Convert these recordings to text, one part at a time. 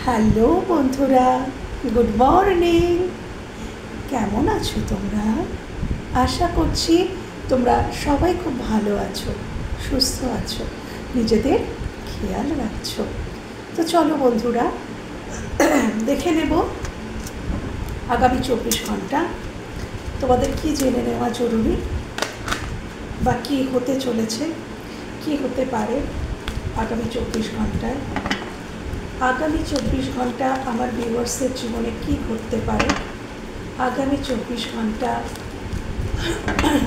Hello বন্ধুরা, good morning. কেমন আছো তোমরা? আশা করছি তোমরা সবাই খুব ভালো আছো, সুস্থ আছো, নিজেদের খেয়াল রাখছো। তো চলো বন্ধুরা, দেখে নেব আগামী 24 ঘন্টা তোমাদের কি জেনে নেওয়া জরুরি বা কী হতে চলেছে, কী হতে পারে আগামী 24 ঘন্টায়। আগামী 24 ঘন্টা আমার ভিউয়ার্সের জীবনে কী ঘটতে পারে, আগামী 24 ঘন্টা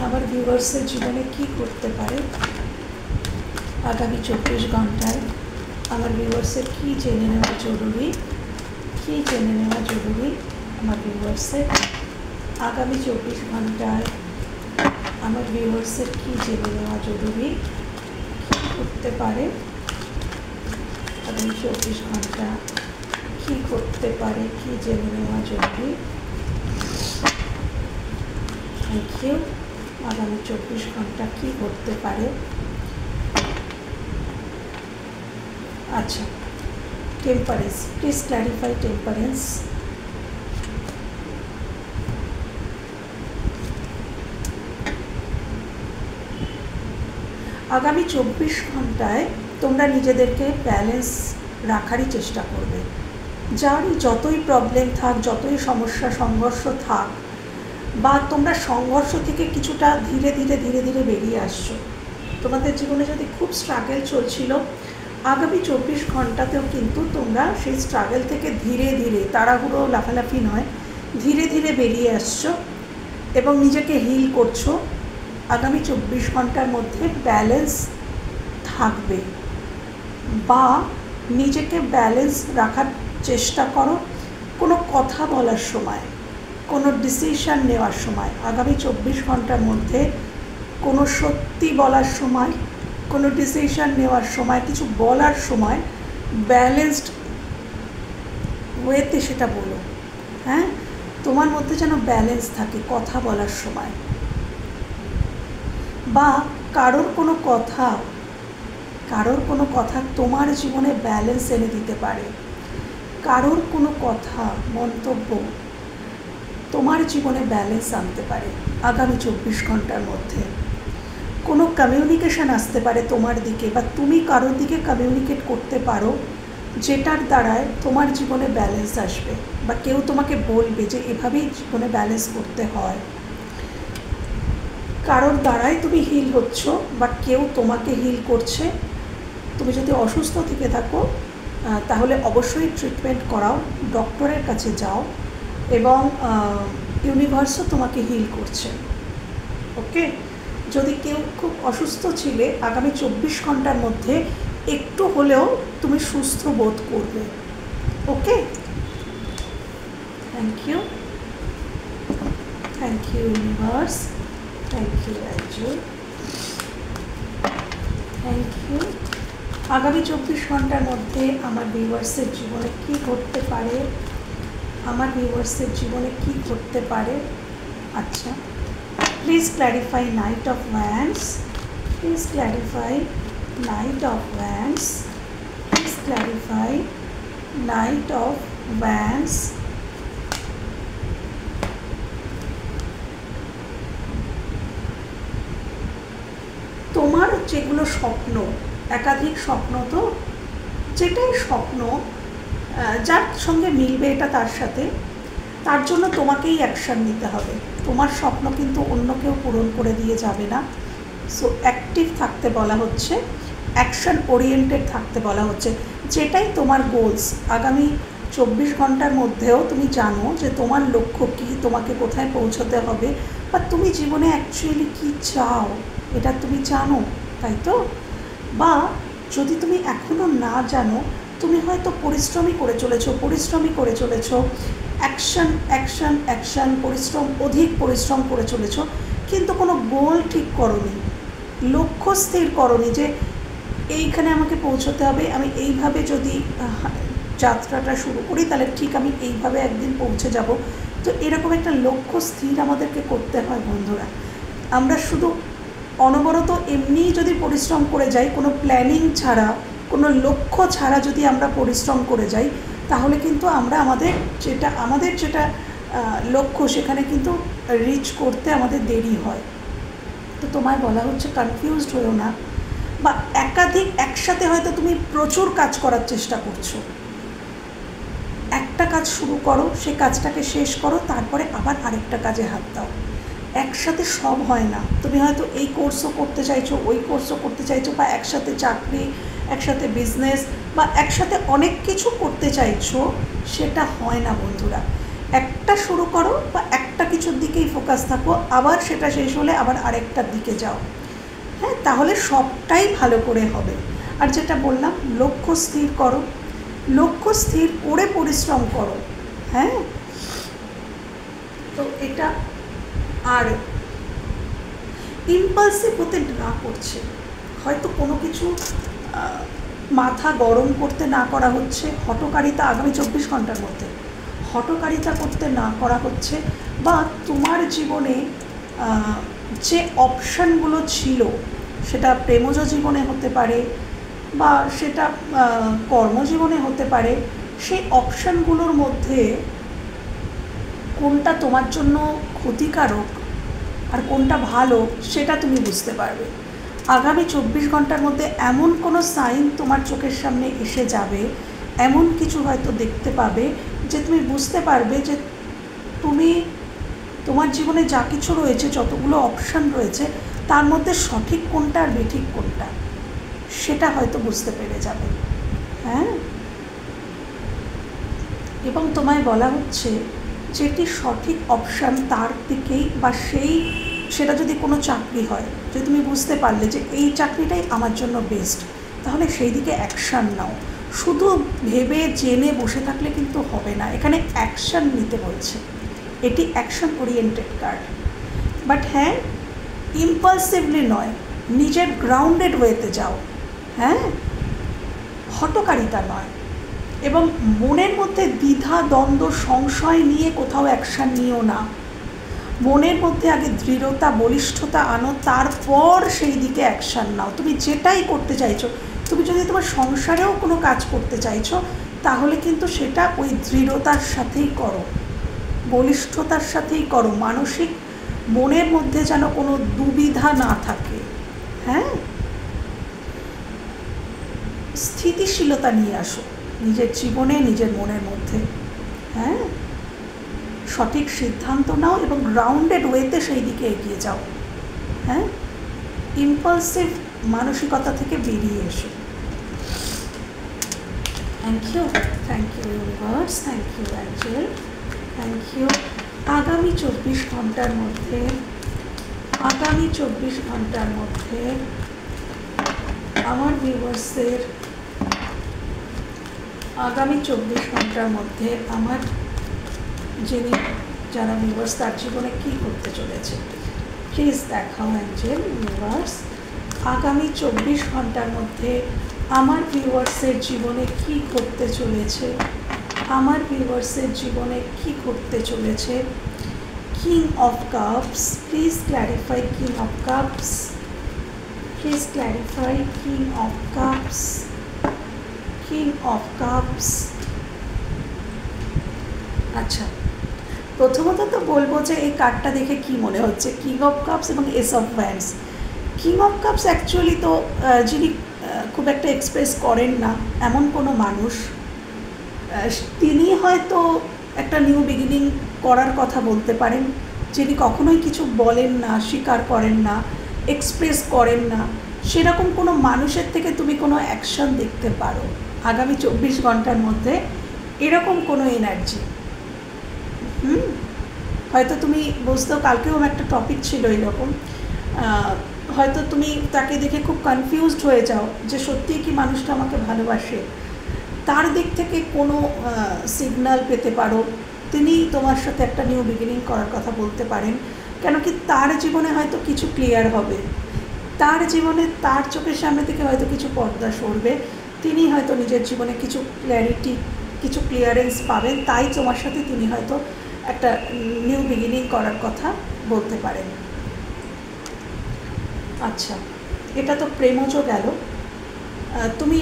আমার ভিউয়ার্সের জীবনে কী ঘটতে পারে, আগামী 24 ঘন্টায় আমার ভিউয়ার্সের কী জেনে নেওয়া জরুরি, কী জেনে নেওয়া জরুরি আমার ভিউয়ার্সের। আগামী 24 ঘন্টায় আমার ভিউয়ার্সের কী জেনে নেওয়া জরুরি, কী করতে পারে আগামী 24 ঘন্টা, কী করতে পারে, কী জেনে নেওয়া জরুরি। Thank you. আগামী 24 ঘন্টা কী করতে পারে। আচ্ছা, টেম্পারেন্স, প্লিজ ক্ল্যারিফাই টেম্পারেন্স। আগামী 24 ঘন্টায় তোমরা নিজেদেরকে ব্যালেন্স রাখারই চেষ্টা করবে। যারই যতই প্রবলেম থাক, যতই সমস্যা সংঘর্ষ থাক, বা তোমরা সংঘর্ষ থেকে কিছুটা ধীরে ধীরে ধীরে ধীরে বেরিয়ে আসছো। তোমাদের জীবনে যদি খুব স্ট্রাগল চলছিল, আগামী 24 ঘন্টাতেও কিন্তু তোমরা সেই স্ট্রাগল থেকে ধীরে ধীরে, তাড়াহুড়ো লাফালাফি নয়, ধীরে ধীরে বেরিয়ে আসছো এবং নিজেকে হিল করছো। আগামী 24 ঘন্টার মধ্যে ব্যালেন্স থাকবে বা নিজেকে ব্যালেন্স রাখার চেষ্টা করো। কোনো কথা বলার সময়, কোনো ডিসিশন নেওয়ার সময়, আগামী 24 ঘন্টার মধ্যে কোনো সত্যি বলার সময়, কোনো ডিসিশন নেওয়ার সময়, কিছু বলার সময় ব্যালেন্সড ওয়েতে সেটা বলো। হ্যাঁ, তোমার মধ্যে যেন ব্যালেন্স থাকে কথা বলার সময়। বা কারোর কোনো কথা তোমার জীবনে ব্যালেন্স এনে দিতে পারে। কারোর কোনো কথা, মন্তব্য তোমার জীবনে ব্যালেন্স আনতে পারে আগামী 24 ঘন্টার মধ্যে। কোনো কমিউনিকেশান আসতে পারে তোমার দিকে, বা তুমি কারোর দিকে কমিউনিকেট করতে পারো, যেটার দ্বারায় তোমার জীবনে ব্যালেন্স আসবে, বা কেউ তোমাকে বলবে যে এভাবেই জীবনে ব্যালেন্স করতে হয়। কারোর দ্বারাই তুমি হিল হচ্ছ বা কেউ তোমাকে হিল করছে। তুমি যদি অসুস্থ থেকে থাকো তাহলে অবশ্যই ট্রিটমেন্ট করাও, ডক্টরের কাছে যাও, এবং ইউনিভার্সও তোমাকে হিল করছে। ওকে, যদি কেউ খুব অসুস্থ ছিলে, আগামী 24 ঘন্টার মধ্যে একটু হলেও তুমি সুস্থ বোধ করবে। Okay, thank you, thank you universe, thank you angel, thank you. আগামী 24 ঘন্টার মধ্যে আমার ভিউয়ার্সের জীবনে কী ঘটতে পারে, আমার ভিউয়ার্সের জীবনে কী ঘটতে পারে। আচ্ছা, please clarify night of wands, please clarify night of wands, please clarify night of wands. তোমার যেগুলো স্বপ্ন, একাধিক স্বপ্ন, তো যেটাই স্বপ্ন যার সঙ্গে মিলবে এটা তার সাথে, তার জন্য তোমাকেই অ্যাকশান নিতে হবে। তোমার স্বপ্ন কিন্তু অন্য কেউ পূরণ করে দিয়ে যাবে না। সো অ্যাক্টিভ থাকতে বলা হচ্ছে, অ্যাকশান ওরিয়েন্টেড থাকতে বলা হচ্ছে। যেটাই তোমার গোলস, আগামী 24 ঘন্টার মধ্যেও তুমি জানো যে তোমার লক্ষ্য কী, তোমাকে কোথায় পৌঁছতে হবে, বা তুমি জীবনে অ্যাকচুয়ালি কী চাও এটা তুমি জানো, তাই তো? বা যদি তুমি এখনও না জানো, তুমি হয়তো পরিশ্রমই করে চলেছো, অ্যাকশান অ্যাকশান অ্যাকশান, পরিশ্রম, অধিক পরিশ্রম করে চলেছো, কিন্তু কোনো গোল ঠিক করোনি, লক্ষ্য স্থির করোনি যে এইখানে আমাকে পৌঁছতে হবে, আমি এইভাবে যদি যাত্রাটা শুরু করি তাহলে ঠিক আমি এইভাবে একদিন পৌঁছে যাব। তো এরকম একটা লক্ষ্য স্থির আমাদেরকে করতে হয় বন্ধুরা। আমরা শুধু অনবরত এমনিই যদি পরিশ্রম করে যাই, কোনো প্ল্যানিং ছাড়া, কোনো লক্ষ্য ছাড়া যদি আমরা পরিশ্রম করে যাই, তাহলে কিন্তু আমরা আমাদের যেটা লক্ষ্য সেখানে কিন্তু রিচ করতে আমাদের দেরি হয়। তো তোমায় বলা হচ্ছে কনফিউজড হয়েও না, বা একাধিক একসাথে হয়তো তুমি প্রচুর কাজ করার চেষ্টা করছো। একটা কাজ শুরু করো, সেই কাজটাকে শেষ করো, তারপরে আবার আরেকটা কাজে হাত দাও। একসাথে সব হয় না। তুমি হয়তো এই কোর্সও করতে চাইছো, ওই কোর্সও করতে চাইছো, বা একসাথে চাকরি, একসাথে বিজনেস, বা একসাথে অনেক কিছু করতে চাইছো, সেটা হয় না বন্ধুরা। একটা শুরু করো বা একটা কিছুর দিকেই ফোকাস থাকো, আবার সেটা শেষ হলে আবার আরেকটার দিকে যাও। হ্যাঁ, তাহলে সবটাই ভালো করে হবে। আর যেটা বললাম, লক্ষ্য স্থির করো, লক্ষ্য স্থির করে পরিশ্রম করো। হ্যাঁ, তো এটা, আর ইম্পালসিভ হতে না করছে, হয়তো কোনো কিছু মাথা গরম করতে না করা হচ্ছে, হঠকারিতা আগামী 24 ঘন্টার মধ্যে হঠকারিতা করতে না করা হচ্ছে, বা তোমার জীবনে যে অপশানগুলো ছিল, সেটা প্রেমজ জীবনে হতে পারে বা সেটা কর্মজীবনে হতে পারে, সেই অপশানগুলোর মধ্যে কোনটা তোমার জন্য ক্ষতিকারক আর কোনটা ভালো সেটা তুমি বুঝতে পারবে। আগামী 24 ঘন্টার মধ্যে এমন কোনো সাইন তোমার চোখের সামনে এসে যাবে, এমন কিছু হয়তো দেখতে পাবে যে তুমি বুঝতে পারবে যে তুমি তোমার জীবনে যা কিছু রয়েছে, যতগুলো অপশান রয়েছে, তার মধ্যে সঠিক কোনটা আর বেঠিক কোনটা সেটা হয়তো বুঝতে পেরে যাবে। হ্যাঁ, এবং তোমায় বলা হচ্ছে যেটি সঠিক অপশান তার দিকেই, বা সেটা যদি কোনো চাকরি হয়, যে তুমি বুঝতে পারলে যে এই চাকরিটাই আমার জন্য বেস্ট, তাহলে সেই দিকে অ্যাকশান নাও। শুধু ভেবে জেনে বসে থাকলে কিন্তু হবে না, এখানে অ্যাকশান নিতে বলছে। এটি অ্যাকশন ওরিয়েন্টেড কার্ড। বাট হ্যাঁ, ইম্পালসিভলি নয়, নিজের গ্রাউন্ডেড ওয়েতে যাও। হ্যাঁ, হঠকারিতা নয়, এবং মনের মধ্যে দ্বিধা দ্বন্দ্ব সংশয় নিয়ে কোথাও অ্যাকশান নিও না। মনের মধ্যে আগে দৃঢ়তা বলিষ্ঠতা আনো, তারপর সেই দিকে অ্যাকশান নাও। তুমি যেটাই করতে চাইছো, তুমি যদি তোমার সংসারেও কোনো কাজ করতে চাইছো, তাহলে কিন্তু সেটা ওই দৃঢ়তার সাথেই করো, বলিষ্ঠতার সাথেই করো, মানসিক মনের মধ্যে যেন কোনো দুবিধা না থাকে। হ্যাঁ, স্থিতিশীলতা নিয়ে আসো নিজের জীবনে, নিজের মনের মধ্যে। হ্যাঁ, সঠিক সিদ্ধান্ত নাও এবং গ্রাউন্ডেড ওয়েতে সেই দিকে এগিয়ে যাও। হ্যাঁ, ইম্পালসিভ মানসিকতা থেকে বেরিয়ে এসো। Thank you universe, thank you angel, thank you. আগামী 24 ঘন্টার মধ্যে আমার ভিউয়ার্সদের, আগামী 24 ঘন্টার মধ্যে আমার যারা ভিউয়ার্স, তার জীবনে কী করতে চলেছে প্লিজ দেখাও অ্যাঞ্জেল ইউনিভার্স। আগামী 24 ঘন্টার মধ্যে আমার ভিউয়ার্সের জীবনে কী করতে চলেছে, আমার ভিউয়ার্সের জীবনে কী করতে চলেছে। King of cups, please clarify king of cups, please clarify king of cups, king of cups. আচ্ছা, প্রথমত তো বলবো যে এই কার্ডটা দেখে কি মনে হচ্ছে, কিং অফ কাপস এবং S of wands. King of cups actually তো যিনি খুব একটা এক্সপ্রেস করেন না এমন কোনো মানুষ, তিনি হয়তো একটা নিউ বিগিনিং করার কথা বলতে পারেন, যিনি কখনোই কিছু বলেন না, স্বীকার করেন না, এক্সপ্রেস করেন না, সেরকম কোনো মানুষের থেকে তুমি কোনো অ্যাকশন দেখতে পারো আগামী 24 ঘন্টার মধ্যে, এরকম কোনো এনার্জি। হয়তো তুমি বুঝতেও, কালকেও একটা টপিক ছিল এরকম, হয়তো তুমি তাকে দেখে খুব কনফিউজড হয়ে যাও যে সত্যিই কি মানুষটা আমাকে ভালোবাসে, তার দিক থেকে কোনো সিগন্যাল পেতে পারো, তিনি তোমার সাথে একটা নিউ বিগিনিং করার কথা বলতে পারেন। কেন কি তার জীবনে হয়তো কিছু ক্লিয়ার হবে, তার জীবনে তার চোখের সামনে থেকে হয়তো কিছু পর্দা সরবে, তিনি হয়তো নিজের জীবনে কিছু ক্ল্যারিটি, কিছু ক্লিয়ারেন্স পাবেন, তাই তোমার সাথে তিনি হয়তো একটা নিউ বিগিনিং করার কথা বলতে পারেন। আচ্ছা, এটা তো প্রেমজও গেল। তুমি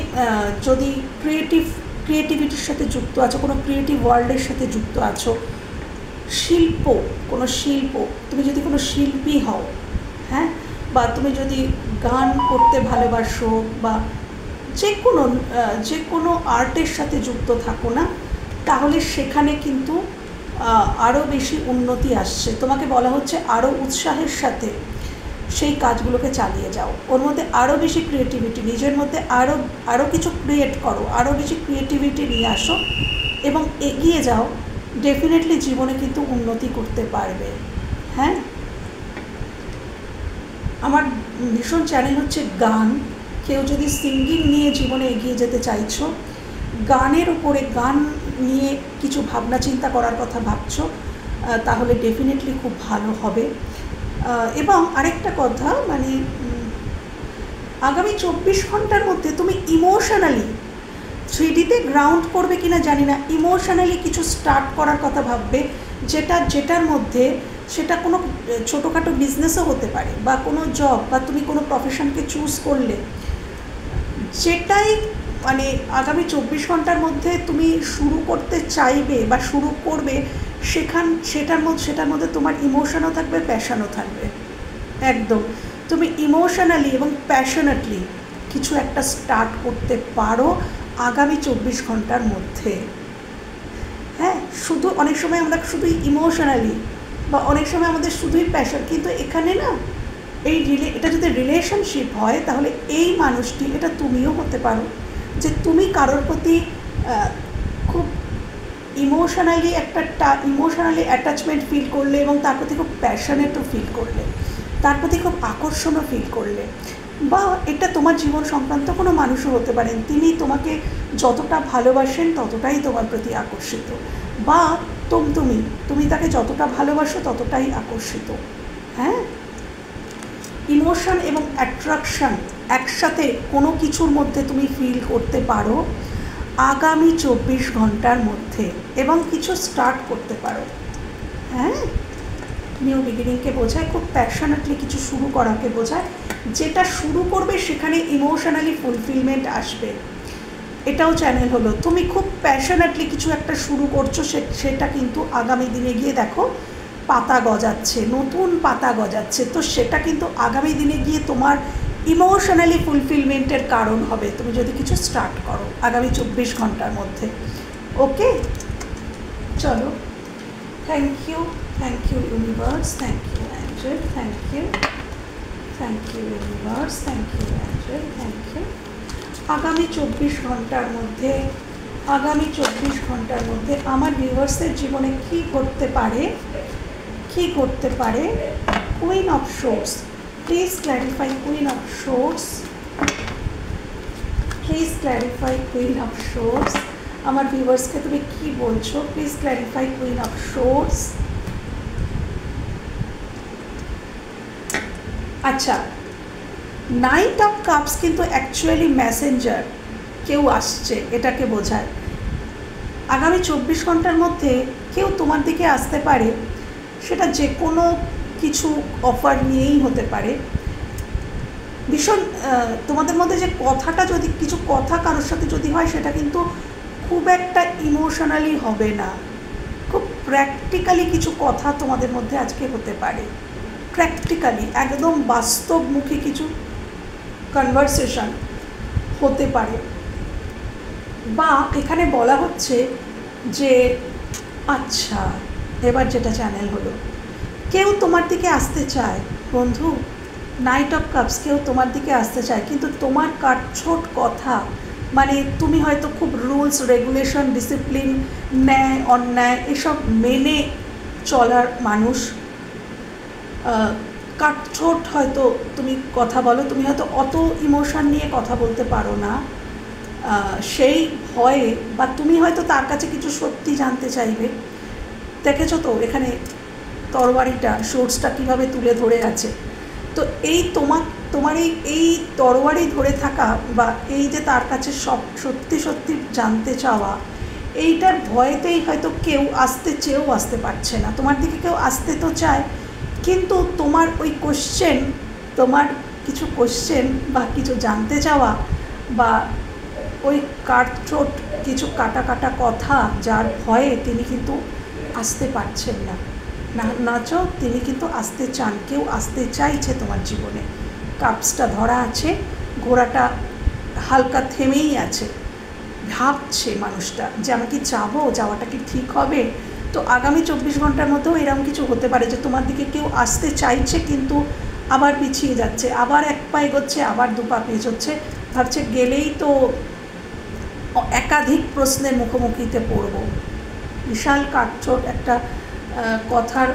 যদি ক্রিয়েটিভ ক্রিয়েটিভিটির সাথে যুক্ত আছো, কোনো ক্রিয়েটিভ ওয়ার্ল্ডের সাথে যুক্ত আছো, শিল্প, কোনো শিল্প, তুমি যদি কোনো শিল্পী হও, হ্যাঁ, বা তুমি যদি গান করতে ভালোবাসো বা যে কোনো আর্টের সাথে যুক্ত থাকো না, তাহলে সেখানে কিন্তু আরও বেশি উন্নতি আসছে। তোমাকে বলা হচ্ছে আরও উৎসাহের সাথে সেই কাজগুলোকে চালিয়ে যাও, ওর মধ্যে আরও বেশি ক্রিয়েটিভিটি, নিজের মধ্যে আরও কিছু ক্রিয়েট করো, আরও বেশি ক্রিয়েটিভিটি নিয়ে আসো এবং এগিয়ে যাও। ডেফিনেটলি জীবনে কিন্তু উন্নতি করতে পারবে। হ্যাঁ, আমার ভীষণ চ্যানেল হচ্ছে গান। কেউ যদি সিঙ্গিং নিয়ে জীবনে এগিয়ে যেতে চাইছো, গানের উপরে, গান নিয়ে কিছু ভাবনা চিন্তা করার কথা ভাবছো, তাহলে ডেফিনেটলি খুব ভালো হবে। এবং আরেকটা কথা, মানে আগামী 24 ঘন্টার মধ্যে তুমি ইমোশনালি 3Dতে গ্রাউন্ড করবে কিনা জানি না, ইমোশনালি কিছু স্টার্ট করার কথা ভাববে, যেটার মধ্যে সেটা কোনো ছোটোখাটো বিজনেসও হতে পারে বা কোনো জব, বা তুমি কোনো প্রফেশনকে চুজ করলে, যেটাই মানে আগামী 24 ঘন্টার মধ্যে তুমি শুরু করতে চাইবে বা শুরু করবে, সেটার মধ্যে তোমার ইমোশনও থাকবে, প্যাশনও থাকবে। একদম তুমি ইমোশনালি এবং প্যাশনেটলি কিছু একটা স্টার্ট করতে পারো আগামী 24 ঘন্টার মধ্যে। হ্যাঁ, শুধু অনেক সময় আমরা শুধুই ইমোশনালি, বা অনেক সময় আমাদের শুধুই প্যাশন, কিন্তু এখানে না, এটা যদি রিলেশনশিপ হয়, তাহলে এই মানুষটি, এটা তুমিও হতে পারো, যে তুমি কারোর প্রতি খুব ইমোশনালি অ্যাটাচমেন্ট ফিল করলে এবং তার প্রতি খুব প্যাশনেটও ফিল করলে, তার প্রতি খুব আকর্ষণও ফিল করলে, বা এটা তোমার জীবন সংক্রান্ত কোনো মানুষও হতে পারেন, তিনি তোমাকে যতটা ভালোবাসেন ততটাই তোমার প্রতি আকর্ষিত, বা তুমি তাকে যতটা ভালোবাসো ততটাই আকর্ষিত। হ্যাঁ, ইমোশন এবং অ্যাট্রাকশন একসাথে কোনো কিছুর মধ্যে তুমি ফিল করতে পারো আগামী 24 ঘন্টার মধ্যে, এবং কিছু স্টার্ট করতে পারো। হ্যাঁ, নিউ বিগিনিংকে বোঝায়, খুব প্যাশনেটলি কিছু শুরু করাকে বোঝায়। যেটা শুরু করবে সেখানে ইমোশনালি ফুলফিলমেন্ট আসবে। এটাও চ্যানেল হলো, তুমি খুব প্যাশনেটলি কিছু একটা শুরু করছো, সেটা কিন্তু আগামী দিনে গিয়ে দেখো পাতা গজাচ্ছে, নতুন পাতা গজাচ্ছে, তো সেটা কিন্তু আগামী দিনে গিয়ে তোমার ইমোশনালি ফুলফিলমেন্টের কারণ হবে, তুমি যদি কিছু স্টার্ট করো আগামী 24 ঘন্টার মধ্যে। ওকে, চলো, thank you universe, thank you angel, thank you universe, thank you angel, thank you. আগামী 24 ঘন্টার মধ্যে আমার ভিউয়ার্সের জীবনে কী ঘটতে পারে, queen of swords, please clarify queen of swords, আমার ভিউয়ার্সকে তুমি কি বলছো, please clarify queen of swords. আচ্ছা, নাইট অফ কাপস কিন্তু অ্যাকচুয়ালি মেসেঞ্জার, কেউ আসছে, এটাকে বোঝায়। আগামী 24 ঘন্টার মধ্যে কেউ তোমার দিকে আসতে পারে, সেটা যে কোনো কিছু অফার নিয়েই হতে পারে। ভীষণ তোমাদের মধ্যে যে কথাটা, যদি কিছু কথা কারোর সাথে যদি হয়, সেটা কিন্তু খুব একটা ইমোশনালি হবে না, খুব প্র্যাকটিক্যালি কিছু কথা তোমাদের মধ্যে আজকে হতে পারে। প্র্যাকটিক্যালি একদম বাস্তবমুখী কিছু কনভারসেশন হতে পারে। বা এখানে বলা হচ্ছে যে, আচ্ছা, এবার যেটা চ্যানেল হলো, কেউ তোমার দিকে আসতে চায় বন্ধু, নাইট অফ কাপস, কেউ তোমার দিকে আসতে চায়, কিন্তু তোমার কাটছোট কথা, মানে তুমি হয়তো খুব রুলস রেগুলেশন, ডিসিপ্লিন, ন্যায় অন্যায় এসব মেনে চলার মানুষ, কাটছোট হয়তো তুমি কথা বলো, তুমি হয়তো অত ইমোশন নিয়ে কথা বলতে পারো না, সেই ভয়ে, বা তুমি হয়তো তার কাছে কিছু সত্যি জানতে চাইবে। দেখেছো তো এখানে তরবারিটা, সোর্সটা কীভাবে তুলে ধরে আছে। তো এই তোমার এই তরবারি ধরে থাকা, বা এই যে তার কাছে সব সত্যি জানতে চাওয়া, এইটার ভয়েতেই হয়তো কেউ আসতে চেয়েও আসতে পারছে না, তোমার দিকে কেউ আসতে তো চায়, কিন্তু তোমার ওই কোশ্চেন, তোমার কিছু কোশ্চেন বা কিছু জানতে চাওয়া, বা ওই কাটছোট কিছু কাটা কাটা কথা, যার ভয়ে তিনি কিন্তু আসতে পারছেন না। নাচো, তিনি কিন্তু আসতে চান, কেউ আসতে চাইছে তোমার জীবনে। কাপসটা ধরা আছে, ঘোড়াটা হালকা থেমেই আছে, ভাবছে মানুষটা যে আমি কি যাবো, যাওয়াটা কি ঠিক হবে। তো আগামী 24 ঘন্টার মধ্যেও এরকম কিছু হতে পারে যে তোমার দিকে কেউ আসতে চাইছে কিন্তু আবার পিছিয়ে যাচ্ছে, আবার এক পা এগোচ্ছে, আবার দু পা পেছোচ্ছে, ভাবছে গেলেই তো একাধিক প্রশ্নের মুখোমুখিতে পড়ব। বিশাল কাটছট একটা কথার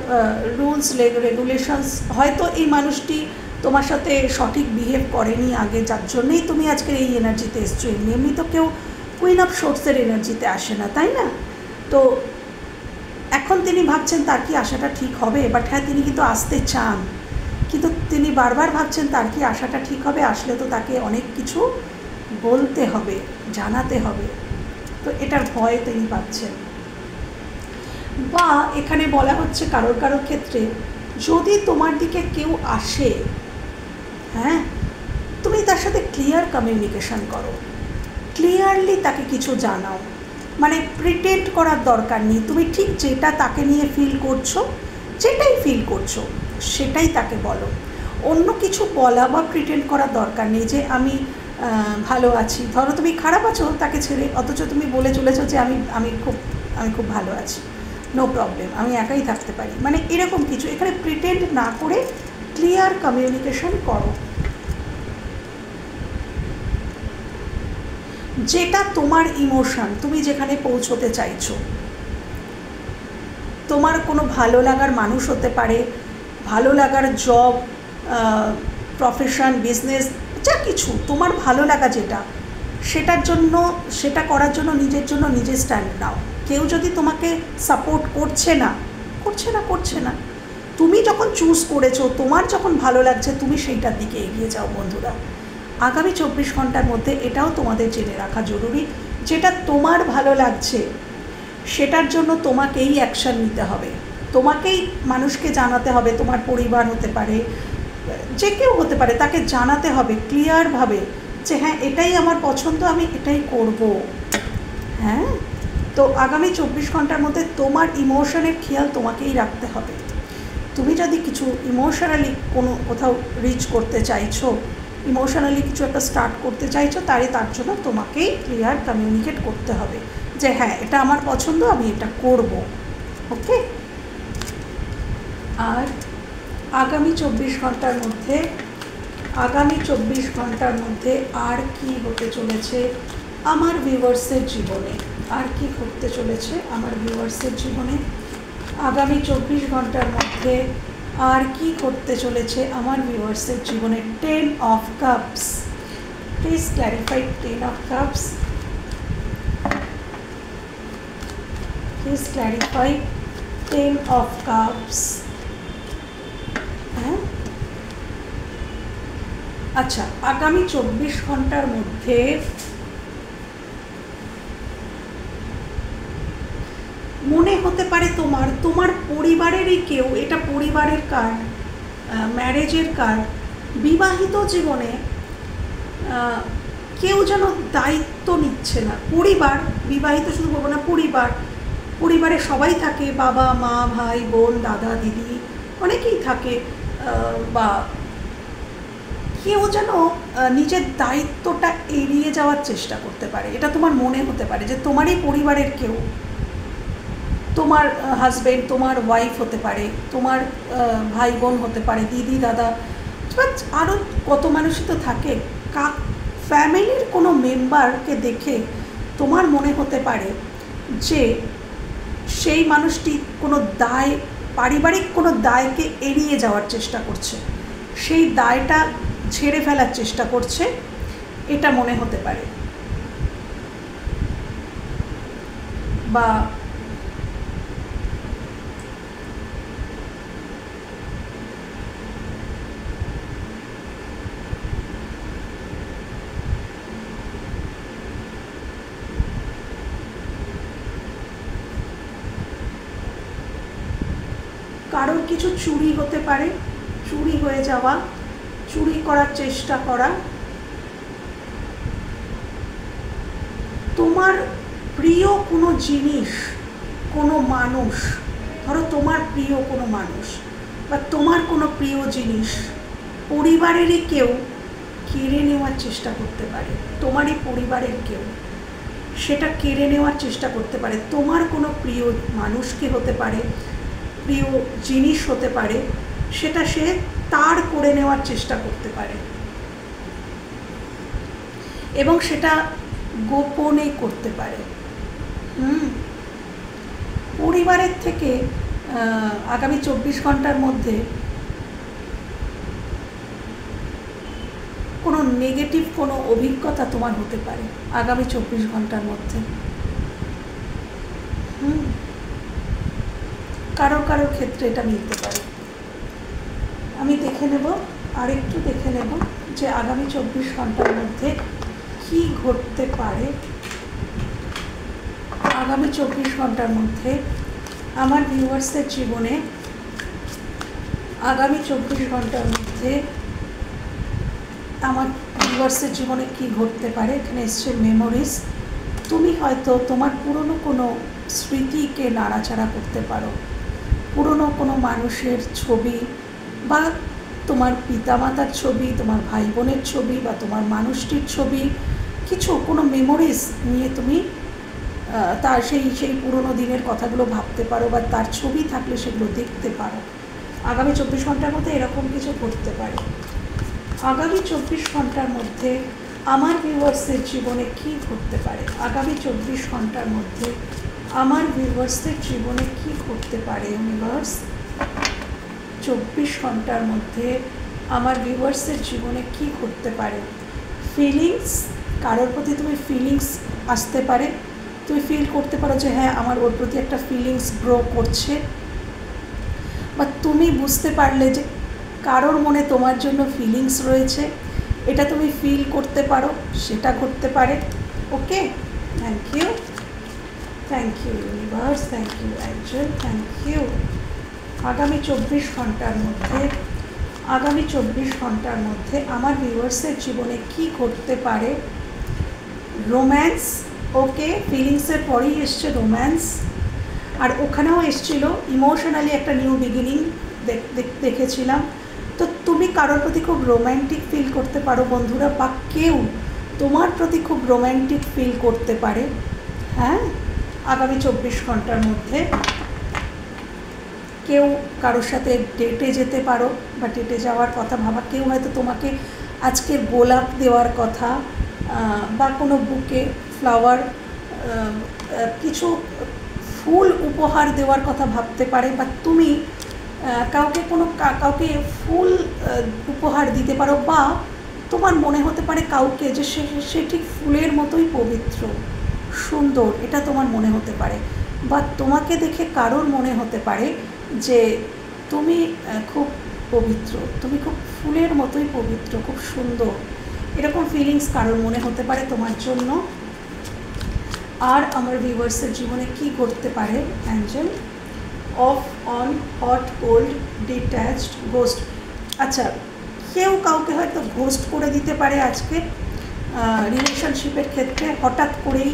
রুলস রেগুলেশনস, হয়তো এই মানুষটি তোমার সাথে সঠিক বিহেভ করেনি আগে, যার জন্যেই তুমি আজকের এই এনার্জিতে এসছো। এমনি তো কেউ কুইন অফ সোর্সের এনার্জিতে আসে না, তাই না? তো এখন তিনি ভাবছেন তার কি আশাটা ঠিক হবে, বাট হ্যাঁ তিনি কিন্তু আসতে চান, কিন্তু তিনি বারবার ভাবছেন তার কি আশাটা ঠিক হবে, আসলে তো তাকে অনেক কিছু বলতে হবে, জানাতে হবে, তো এটার ভয় তিনি পাচ্ছেন। বা এখানে বলা হচ্ছে কারোর কারোর ক্ষেত্রে যদি তোমার দিকে কেউ আসে, হ্যাঁ, তুমি তার সাথে ক্লিয়ার কমিউনিকেশন করো, ক্লিয়ারলি তাকে কিছু জানাও, মানে প্রিটেন্ড করার দরকার নেই। তুমি ঠিক যেটা তাকে নিয়ে ফিল করছো, যেটাই ফিল করছো সেটাই তাকে বলো। অন্য কিছু বলা বা প্রিটেন্ড করার দরকার নেই যে আমি ভালো আছি। ধরো তুমি খারাপ আছো তাকে ছেড়ে, অথচ তুমি বলে চলেছো যে আমি খুব ভালো আছি, নো প্রবলেম, আমি একাই থাকতে পারি, মানে এরকম কিছু। এখানে প্রিটেন্ড না করে ক্লিয়ার কমিউনিকেশন করো, যেটা তোমার ইমোশন, তুমি যেখানে পৌঁছতে চাইছো। তোমার কোনো ভালো লাগার মানুষ হতে পারে, ভালো লাগার জব, প্রফেশন, বিজনেস, যা কিছু তোমার ভালো লাগা যেটা, সেটা করার জন্য নিজের জন্য নিজে স্ট্যান্ড নাও। কেউ যদি তোমাকে সাপোর্ট করছে না, তুমি যখন চুজ করেছো, তোমার যখন ভালো লাগছে, তুমি সেইটার দিকে এগিয়ে যাও বন্ধুরা। আগামী 24 ঘন্টার মধ্যে এটাও তোমাদের জেনে রাখা জরুরি, যেটা তোমার ভালো লাগছে সেটার জন্য তোমাকেই অ্যাকশান নিতে হবে, তোমাকেই মানুষকে জানাতে হবে। তোমার পরিবার হতে পারে, যে কেউ হতে পারে, তাকে জানাতে হবে ক্লিয়ারভাবে যে হ্যাঁ এটাই আমার পছন্দ, আমি এটাই করব। হ্যাঁ, তো আগামী 24 ঘন্টার মধ্যে তোমার ইমোশনের খেয়াল তোমাকেই রাখতে হবে। তুমি যদি কিছু ইমোশনালি কোথাও রিচ করতে চাইছো, ইমোশনালি কিছু একটা স্টার্ট করতে চাইছো, তার জন্য তোমাকেই ক্লিয়ার কমিউনিকেট করতে হবে যে হ্যাঁ এটা আমার পছন্দ, আমি এটা করব। ওকে, আর আগামী 24 ঘন্টার মধ্যে আর কি হতে চলেছে আমার ভিউয়ার্সের জীবনে, আগামী 24 ঘন্টার মধ্যে আর কি ঘটতে চলেছে আমার ভিউয়ার্সের জীবনে। 10 of Cups, please clarify 10 of Cups, please clarify 10 of Cups। হ্যাঁ, আচ্ছা, আগামী 24 ঘন্টার মধ্যে মনে হতে পারে তোমার পরিবারেরই কেউ, এটা পরিবারের কার্ড, ম্যারেজের কার্ড, বিবাহিত জীবনে কেউ যেন দায়িত্ব নিচ্ছে না। পরিবার, বিবাহিত শুধু বলবো না, পরিবারে সবাই থাকে, বাবা মা ভাই বোন দাদা দিদি অনেকেই থাকে, বা কেউ যেন নিজের দায়িত্বটা এড়িয়ে যাওয়ার চেষ্টা করতে পারে। এটা তোমার মনে হতে পারে যে তোমারই পরিবারের কেউ, তোমার হাজব্যান্ড, তোমার ওয়াইফ হতে পারে, তোমার ভাই বোন হতে পারে, দিদি দাদা, আরও কত মানুষই তো থাকে। ফ্যামিলির কোনো মেম্বারকে দেখে তোমার মনে হতে পারে যে সেই মানুষটি কোনো দায়, পারিবারিক কোনো দায়কে এড়িয়ে যাওয়ার চেষ্টা করছে, সেই দায়টা ঝেড়ে ফেলার চেষ্টা করছে, এটা মনে হতে পারে। বা কারোর কিছু চুরি হতে পারে, চুরি হয়ে যাওয়া, চুরি করার চেষ্টা করা, তোমার প্রিয় কোনো জিনিস, কোনো মানুষ, ধরো তোমার প্রিয় কোনো মানুষ বা তোমার কোনো প্রিয় জিনিস পরিবারেরই কেউ কেড়ে নেওয়ার চেষ্টা করতে পারে। তোমারই পরিবারের কেউ সেটা কেড়ে নেওয়ার চেষ্টা করতে পারে। তোমার কোনো প্রিয় মানুষকে হতে পারে, প্রিয় জিনিস হতে পারে, সেটা সে তার করে নেওয়ার চেষ্টা করতে পারে এবং সেটা গোপনে করতে পারে। পরিবারের থেকে আগামী 24 ঘন্টার মধ্যে কোনো নেগেটিভ কোনো অভিজ্ঞতা তোমার হতে পারে আগামী 24 ঘন্টার মধ্যে। কারোর কারোর ক্ষেত্রে এটা মিলতে পারে। আমি দেখে নেব, আরেকটু দেখে নেব যে আগামী 24 ঘন্টার মধ্যে কি ঘটতে পারে। আগামী 24 ঘন্টার মধ্যে আমার ভিউয়ার্সদের জীবনে, আগামী 24 ঘন্টার মধ্যে আমার ভিউয়ার্সের জীবনে কি ঘটতে পারে। এখানে এসছে মেমোরিজ। তুমি হয়তো তোমার পুরনো কোনো স্মৃতিকে নাড়াচাড়া করতে পারো, পুরনো কোনো মানুষের ছবি বা তোমার পিতামাতার ছবি, তোমার ভাই বোনের ছবি বা তোমার মানুষটির ছবি, কিছু কোনো মেমোরিজ নিয়ে তুমি তার সেই পুরনো দিনের কথাগুলো ভাবতে পারো বা তার ছবি থাকলে সেগুলো দেখতে পারো। আগামী 24 ঘন্টার মধ্যে এরকম কিছু ঘটতে পারে। আগামী 24 ঘন্টার মধ্যে আমার ভিউয়ার্সদের জীবনে কি ঘটতে পারে। আগামী 24 ঘন্টার মধ্যে আমার ভিউয়ার্সদের জীবনে কি ঘটতে পারে। ইউনিভার্স, 24 ঘন্টার মধ্যে আমার ভিউয়ার্সদের জীবনে কি ঘটতে পারে। ফিলিংস, কারোর প্রতি তুমি ফিলিংস আসতে পারে, তুমি ফিল করতে পারো যে হ্যাঁ আমার ওর প্রতি একটা ফিলিংস গ্রো করছে, বা তুমি বুঝতে পারলে যে কারোর মনে তোমার জন্য ফিলিংস রয়েছে, এটা তুমি ফিল করতে পারো, সেটা ঘটতে পারে। Okay, thank you, thank you universe, thank you angel, thank you. আগামী 24 ঘন্টার মধ্যে, আগামী 24 ঘন্টার মধ্যে আমার ভিউয়ার্সের জীবনে কি ঘটতে পারে। রোম্যান্স, ওকে, ফিলিংসের পরেই এসছে রোম্যান্স, আর ওখানেও এসছিল ইমোশনালি একটা নিউ বিগিনিং দেখেছিলাম। তো তুমি কারোর প্রতি খুব রোম্যান্টিক ফিল করতে পারো বন্ধুরা, বা কেউ তোমার প্রতি খুব রোম্যান্টিক ফিল করতে পারে। হ্যাঁ, আগামী 24 ঘন্টার মধ্যে কেউ কারোর সাথে ডেটে যেতে পারো বা ডেটে যাওয়ার কথা ভাবা। কেউ হয়তো তোমাকে আজকে গোলাপ দেওয়ার কথা বা কোনো বুকে ফ্লাওয়ার, কিছু ফুল উপহার দেওয়ার কথা ভাবতে পারে, বা তুমি কাউকে ফুল উপহার দিতে পারো, বা তোমার মনে হতে পারে কাউকে যে সে ঠিক ফুলের মতোই পবিত্র, সুন্দর, এটা তোমার মনে হতে পারে। বা তোমাকে দেখে কারোর মনে হতে পারে যে তুমি খুব পবিত্র, তুমি খুব ফুলের মতোই পবিত্র, খুব সুন্দর, এরকম ফিলিংস কারোর মনে হতে পারে তোমার জন্য। আর আমার ভিউয়ার্সের জীবনে কি ঘটতে পারে। Angel of, on, hot, cold, detached, ghost. আচ্ছা, কেউ কাউকে হয়তো ঘোস্ট করে দিতে পারে আজকে রিলেশনশিপের ক্ষেত্রে। হঠাৎ করেই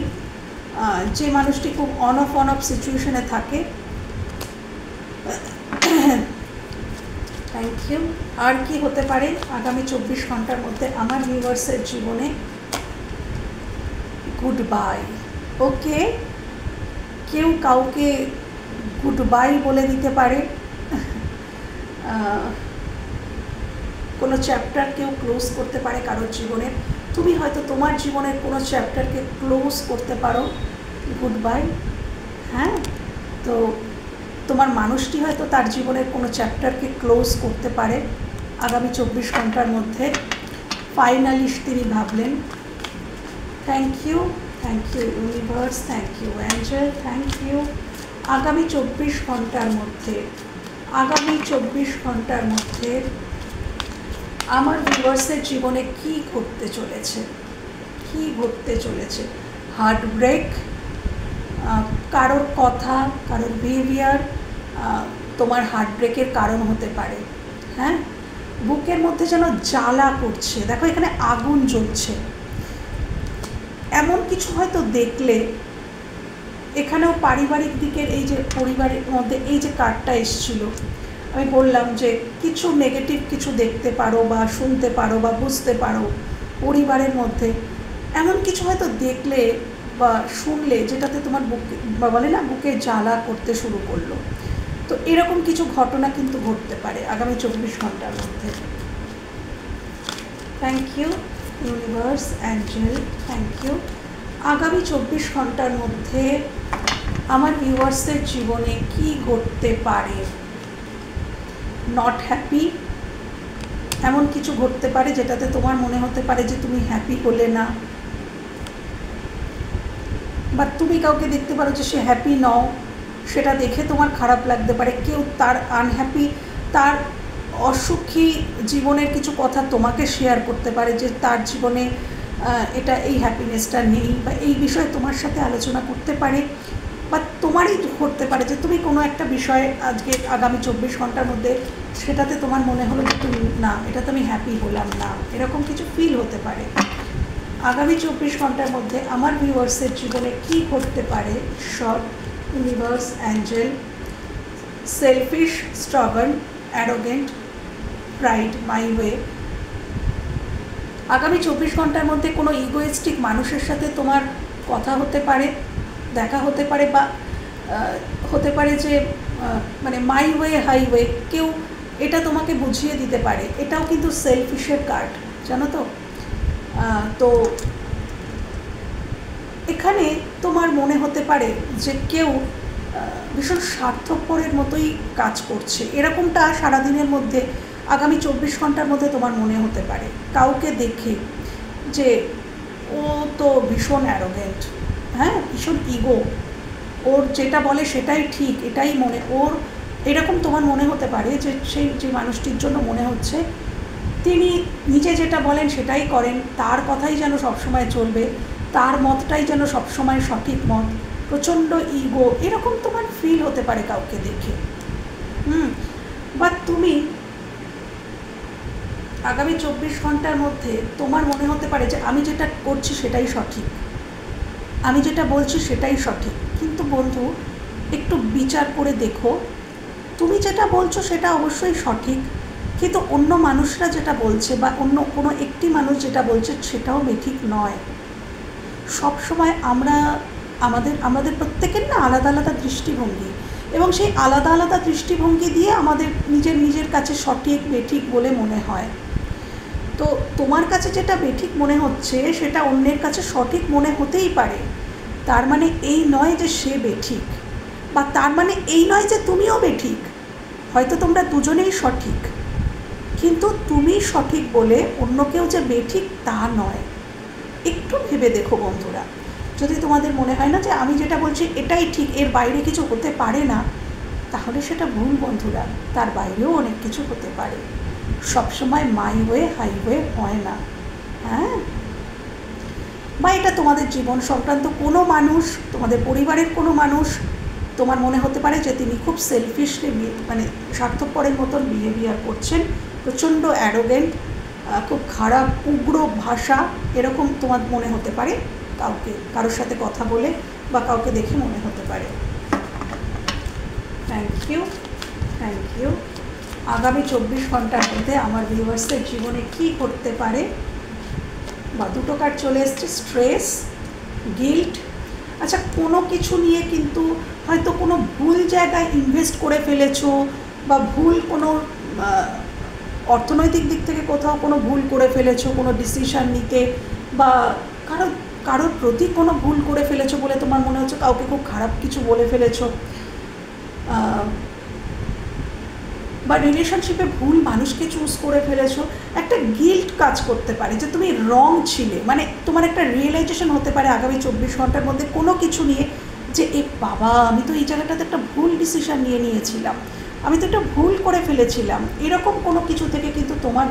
যে মানুষটি খুব অন অফ সিচুয়েশনে থাকে। Thank you. আর কি হতে পারে আগামী 24 ঘন্টার মধ্যে আমার ভিউয়ার্সের জীবনে। গুড বাই, ওকে, কেউ কাউকে গুড বাই বলে দিতে পারে। কোনো চ্যাপ্টার কেউ ক্লোজ করতে পারে কারোর জীবনের। তুমি হয়তো তোমার জীবনের কোনো চ্যাপ্টারকে ক্লোজ করতে পারো, গুড বাই। হ্যাঁ, তো তোমার মানুষটি হয়তো তার জীবনের কোনো চ্যাপ্টারকে ক্লোজ করতে পারে আগামী 24 ঘন্টার মধ্যে। ফাইনালি তিনি ভাবলেন। Thank you, thank you universe, thank you angel, thank you. আগামী 24 ঘন্টার মধ্যে, আগামী 24 ঘন্টার মধ্যে আমার ভিউয়ার্সের জীবনে কি ঘটতে চলেছে, কি ঘটতে চলেছে। হার্ট ব্রেক, কারোর কথা, কারোর বিহেভিয়ার তোমার হার্ট ব্রেকের কারণ হতে পারে। হ্যাঁ, বুকের মধ্যে যেন জ্বালা করছে, দেখো এখানে আগুন জ্বলছে, এমন কিছু হয়তো দেখলে এখানেও পারিবারিক দিকের এই যে পরিবারের মধ্যে এই যে কার্ডটা এসেছিল, আমি বললাম যে কিছু নেগেটিভ কিছু দেখতে পারো বা শুনতে পারো বা বুঝতে পারো পরিবারের মধ্যে, এমন কিছু হয়তো দেখলে বা শুনলে যেটাতে তোমার বুকে বলে না বুকে জ্বালা করতে শুরু করলো। তো এরকম কিছু ঘটনা কিন্তু ঘটতে পারে আগামী 24 ঘন্টার মধ্যে। Thank you universe, angel, thank you. আগামী 24 ঘন্টার মধ্যে আমার ভিউয়ার্সের জীবনে কি ঘটতে পারে? নট হ্যাপি, এমন কিছু ঘটতে পারে যেটাতে তোমার মনে হতে পারে যে তুমি হ্যাপি হলে না, বা তুমি কাউকে দেখতে পারো যে সে হ্যাপি নও, সেটা দেখে তোমার খারাপ লাগতে পারে। কেউ তার আনহ্যাপি, তার অসুখী জীবনের কিছু কথা তোমাকে শেয়ার করতে পারে যে তার জীবনে এটা এই হ্যাপিনেসটা নেই, বা এই বিষয়ে তোমার সাথে আলোচনা করতে পারে, বা তোমারই করতে পারে যে তুমি কোনো একটা বিষয়ে আজকে আগামী 24 ঘন্টার মধ্যে সেটাতে তোমার মনে হলো যে তুমি না, এটাতে আমি হ্যাপি হলাম না, এরকম কিছু ফিল হতে পারে। আগামী 24 ঘন্টার মধ্যে আমার ভিউয়ার্সের জীবনে কী ঘটতে পারে? ঈশ্বর, universe, angel. Selfish, stubborn, arrogant, pride, my way. আগামী 24 ঘন্টার মধ্যে কোনো ইগোয়েস্টিক মানুষের সাথে তোমার কথা হতে পারে, দেখা হতে পারে, বা হতে পারে যে মানে মাই ওয়ে হাইওয়ে, কেউ এটা তোমাকে বুঝিয়ে দিতে পারে। এটাও কিন্তু সেলফিশের কার্ড, জানো তো। তো এখানে তোমার মনে হতে পারে যে কেউ ভীষণ স্বার্থপরের মতোই কাজ করছে, এরকমটা সারাদিনের মধ্যে আগামী 24 ঘন্টার মধ্যে তোমার মনে হতে পারে কাউকে দেখে, যে ও তো ভীষণ অ্যারোগেন্ট, হ্যাঁ, ভীষণ ইগো, ওর যেটা বলে সেটাই ঠিক, এটাই মনে ওর, এরকম তোমার মনে হতে পারে যে সেই যে মানুষটির জন্য মনে হচ্ছে তিনি নিজে যেটা বলেন সেটাই করেন, তার কথাই যেন সবসময় চলবে, তার মতটাই যেন সবসময় সঠিক মত, প্রচণ্ড ইগো, এরকম তোমার ফিল হতে পারে কাউকে দেখে। বা তুমি আগামী 24 ঘন্টার মধ্যে তোমার মনে হতে পারে যে আমি যেটা করছি সেটাই সঠিক, আমি যেটা বলছি সেটাই সঠিক। কিন্তু বন্ধু, একটু বিচার করে দেখো, তুমি যেটা বলছো সেটা অবশ্যই সঠিক, কিন্তু অন্য মানুষরা যেটা বলছে বা অন্য কোনো একটি মানুষ যেটা বলছে সেটাও বেঠিক নয়। সব সময় আমাদের প্রত্যেকের না আলাদা আলাদা দৃষ্টিভঙ্গি, এবং সেই আলাদা আলাদা দৃষ্টিভঙ্গি দিয়ে আমাদের নিজের কাছে সঠিক বেঠিক বলে মনে হয়। তো তোমার কাছে যেটা বেঠিক মনে হচ্ছে সেটা অন্যের কাছে সঠিক মনে হতেই পারে। তার মানে এই নয় যে সে বেঠিক, বা তার মানে এই নয় যে তুমিও বেঠিক। হয়তো তোমরা দুজনেই সঠিক, কিন্তু তুমি সঠিক বলে অন্য কেউ যে বেঠিক তা নয়। একটু ভেবে দেখো বন্ধুরা, যদি তোমাদের মনে হয় না যে আমি যেটা বলছি এটাই ঠিক, এর বাইরে কিছু হতে পারে না, তাহলে সেটা ভুল বন্ধুরা, তার বাইরেও অনেক কিছু হতে পারে। সবসময় মাই ওয়ে হাইওয়ে হয় না, হ্যাঁ। বা এটা তোমাদের জীবন সংক্রান্ত কোনো মানুষ, তোমাদের পরিবারের কোনো মানুষ, তোমার মনে হতে পারে যে তিনি খুব সেলফিশলি মানে স্বার্থপরের মতন বিহেভিয়ার করছেন, প্রচণ্ড অ্যারোগেন্ট, খুব খারাপ উগ্র ভাষা, এরকম তোমার মনে হতে পারে কারোর সাথে কথা বলে বা কাউকে দেখে মনে হতে পারে। Thank you, thank you. আগামী 24 ঘন্টার মধ্যে আমার ভিউয়ার্সের জীবনে কী করতে পারে? বা দুটো কার্ড চলে এসছে, স্ট্রেস, গিল্ট। আচ্ছা, কোনো কিছু নিয়ে কিন্তু হয়তো কোনো ভুল জায়গায় ইনভেস্ট করে ফেলেছো, বা ভুল কোনো অর্থনৈতিক দিক থেকে কোথাও কোনো ভুল করে ফেলেছো কোনো ডিসিশান নিতে, বা কারোর প্রতি কোনো ভুল করে ফেলেছো বলে তোমার মনে হচ্ছে কাউকে খুব খারাপ কিছু বলে ফেলেছো, বা রিলেশনশিপে ভুল মানুষকে চুজ করে ফেলেছো। একটা গিল্ট কাজ করতে পারে যে তুমি রং ছিলে, মানে তোমার একটা রিয়েলাইজেশন হতে পারে আগামী 24 ঘন্টার মধ্যে কোনো কিছু নিয়ে, যে এ বাবা, আমি তো এই জায়গাটাতে একটা ভুল ডিসিশান নিয়েছিলাম, আমি তো একটা ভুল করে ফেলেছিলাম, এরকম কোনো কিছু থেকে কিন্তু তোমার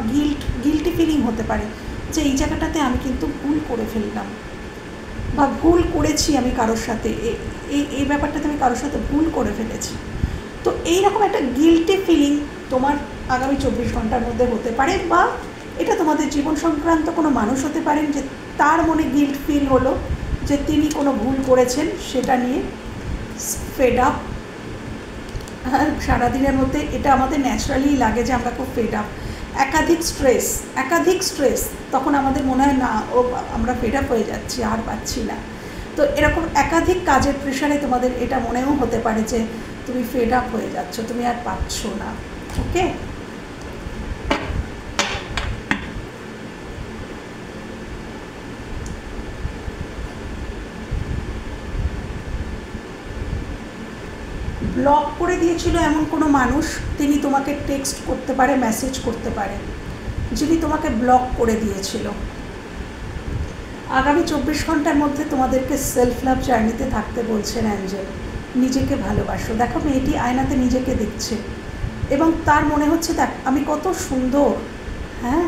গিল্টি ফিলিং হতে পারে যে এই জায়গাটাতে আমি কিন্তু ভুল করে ফেললাম, বা ভুল করেছি আমি কারোর সাথে, এই ব্যাপারটাতে আমি কারোর সাথে ভুল করে ফেলেছি। তো এইরকম একটা গিল্টি ফিলিং তোমার আগামী 24 ঘন্টার মধ্যে হতে পারে, বা এটা তোমাদের জীবন সংক্রান্ত কোনো মানুষ হতে পারেন যে তার মনে গিল্ট ফিল হলো যে তিনি কোনো ভুল করেছেন, সেটা নিয়ে ফেড আপ। হ্যাঁ, সারাদিনের মধ্যে এটা আমাদের ন্যাচারালি লাগে যে আমরা খুব ফেড আপ। একাধিক স্ট্রেস, তখন আমাদের মনে হয় না আমরা ফেড আপ হয়ে যাচ্ছি, আর পাচ্ছি না। তো এরকম একাধিক কাজের প্রেশারে তোমাদের এটা মনেও হতে পারে যে তুমি ফেড আপ হয়ে যাচ্ছ, তুমি আর পাচ্ছ না। ওকে, ব্লক করে দিয়েছিল এমন কোনো মানুষ, তিনি তোমাকে টেক্সট করতে পারে, মেসেজ করতে পারে, যিনি তোমাকে ব্লক করে দিয়েছিল। আগামী 24 ঘন্টার মধ্যে তোমাদেরকে সেলফ লাভ জার্নিতে থাকতে বলছেন অ্যাঞ্জেল। নিজেকে ভালোবাসো। দেখো মেয়েটি আয়নাতে নিজেকে দেখছে এবং তার মনে হচ্ছে দেখ আমি কত সুন্দর। হ্যাঁ,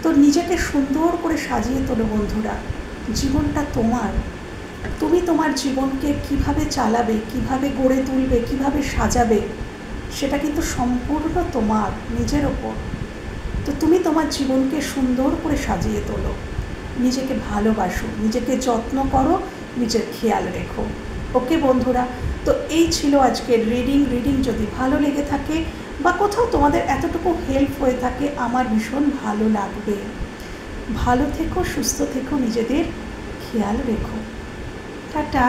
তো নিজেকে সুন্দর করে সাজিয়ে তোলো বন্ধুরা। জীবনটা তোমার, তুমি তোমার জীবনকে কিভাবে চালাবে, কিভাবে গড়ে তুলবে, কিভাবে সাজাবে, সেটা কিন্তু সম্পূর্ণ তোমার নিজের ওপর। তো তুমি তোমার জীবনকে সুন্দর করে সাজিয়ে তোলো, নিজেকে ভালোবাসো, নিজেকে যত্ন করো, নিজের খেয়াল রেখো। ওকে বন্ধুরা, তো এই ছিল আজকের রিডিং। যদি ভালো লেগে থাকে বা কোথাও তোমাদের এতটুকু হেল্প হয়ে থাকে, আমার ভীষণ ভালো লাগবে। ভালো থেকো, সুস্থ থেকো, নিজেদের খেয়াল রেখো। টাটা।